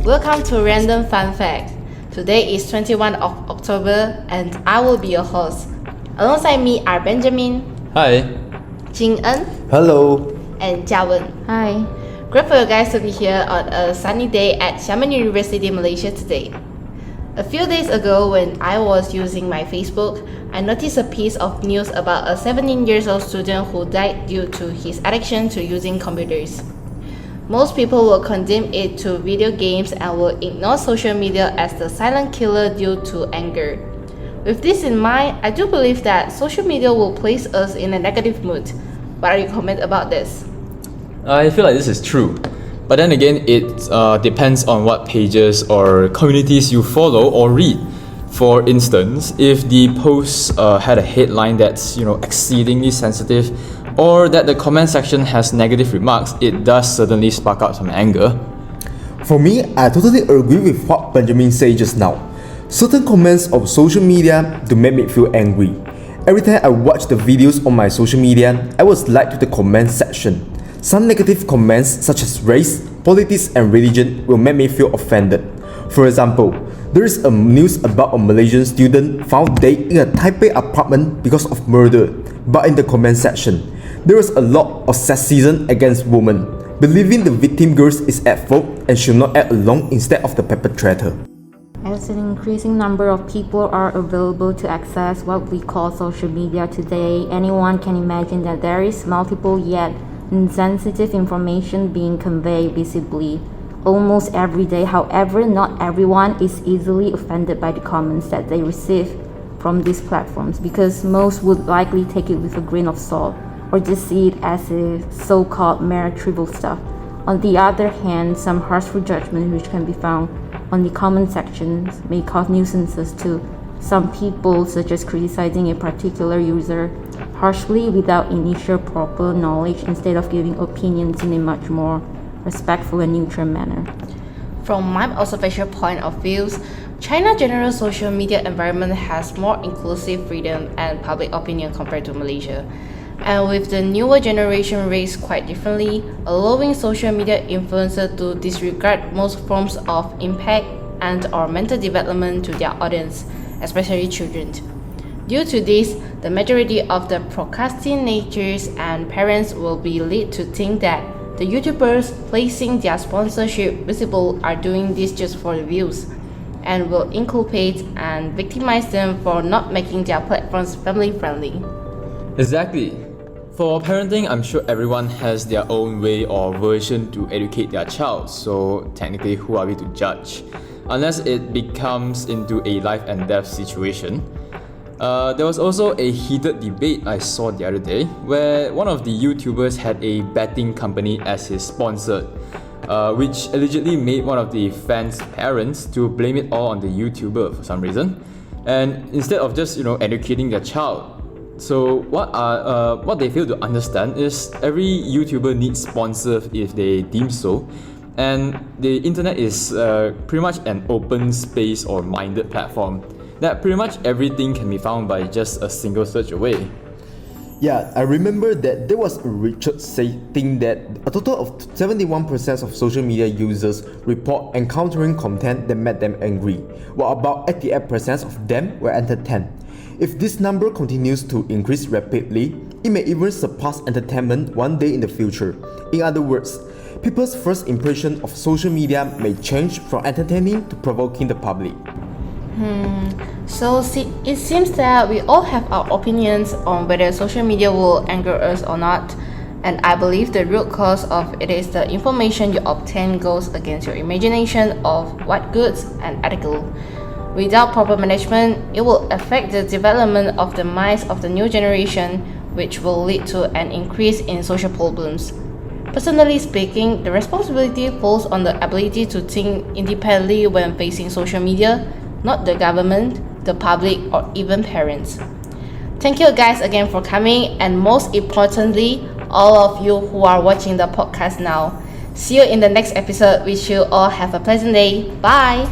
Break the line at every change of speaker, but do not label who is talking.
Welcome to Random Fun Fact. Today is 21 of October and I will be your host. Alongside me are Benjamin,
Hi.
Jing En,
Hello.
and Jiawen.
Hi.
Great for you guys to be here on a sunny day at Xiamen University, Malaysia today. A few days ago when I was using my Facebook, I noticed a piece of news about a 17-year-old student who died due to his addiction to using computers. Most people will condemn it to video games and will ignore social media as the silent killer due to anger. With this in mind, I do believe that social media will place us in a negative mood. What are your comments about this?
I feel like this is true. But then again, it depends on what pages or communities you follow or read. For instance, if the post had a headline that's exceedingly sensitive, or that the comment section has negative remarks, it does certainly spark out some anger.
For me, I totally agree with what Benjamin said just now. Certain comments of social media do make me feel angry. Every time I watch the videos on my social media, I will slide to the comment section. Some negative comments such as race, politics and religion will make me feel offended. For example, there is a news about a Malaysian student found dead in a Taipei apartment because of murder, but in the comment section, there is a lot of sexism against women, believing the victim girl is at fault and should not act alone instead of the perpetrator.
As an increasing number of people are available to access what we call social media today, anyone can imagine that there is multiple yet insensitive information being conveyed visibly almost every day. However, not everyone is easily offended by the comments that they receive from these platforms because most would likely take it with a grain of salt or just see it as a so-called mere trivial stuff. On the other hand, some harshful judgment which can be found on the comment sections may cause nuisances to some people, such as criticizing a particular user harshly without initial proper knowledge instead of giving opinions in a much more respectful and neutral manner.
From my observation point of view, China's general social media environment has more inclusive freedom and public opinion compared to Malaysia. And with the newer generation raised quite differently, allowing social media influencers to disregard most forms of impact and or mental development to their audience, especially children. Due to this, the majority of the procrastinators and parents will be led to think that the YouTubers placing their sponsorship visible are doing this just for the views, and will inculpate and victimize them for not making their platforms family friendly.
Exactly. For parenting, I'm sure everyone has their own way or version to educate their child, so technically who are we to judge? Unless it becomes into a life and death situation. There was also a heated debate I saw the other day where one of the YouTubers had a betting company as his sponsor, which allegedly made one of the fans' parents to blame it all on the YouTuber for some reason, and instead of just educating their child. So what they fail to understand is every YouTuber needs sponsors if they deem so, and the internet is pretty much an open space or minded platform that pretty much everything can be found by just a single search away.
Yeah, I remember that there was a research stating that a total of 71% of social media users report encountering content that made them angry, while about 88% of them were entertained. If this number continues to increase rapidly, it may even surpass entertainment one day in the future. In other words, people's first impression of social media may change from entertaining to provoking the public.
So it seems that we all have our opinions on whether social media will anger us or not, and I believe the root cause of it is the information you obtain goes against your imagination of what goods and ethical. Without proper management, it will affect the development of the minds of the new generation, which will lead to an increase in social problems. Personally speaking, the responsibility falls on the ability to think independently when facing social media, not the government, the public, or even parents. Thank you guys again for coming, and most importantly, all of you who are watching the podcast now. See you in the next episode. Wish you all have a pleasant day. Bye!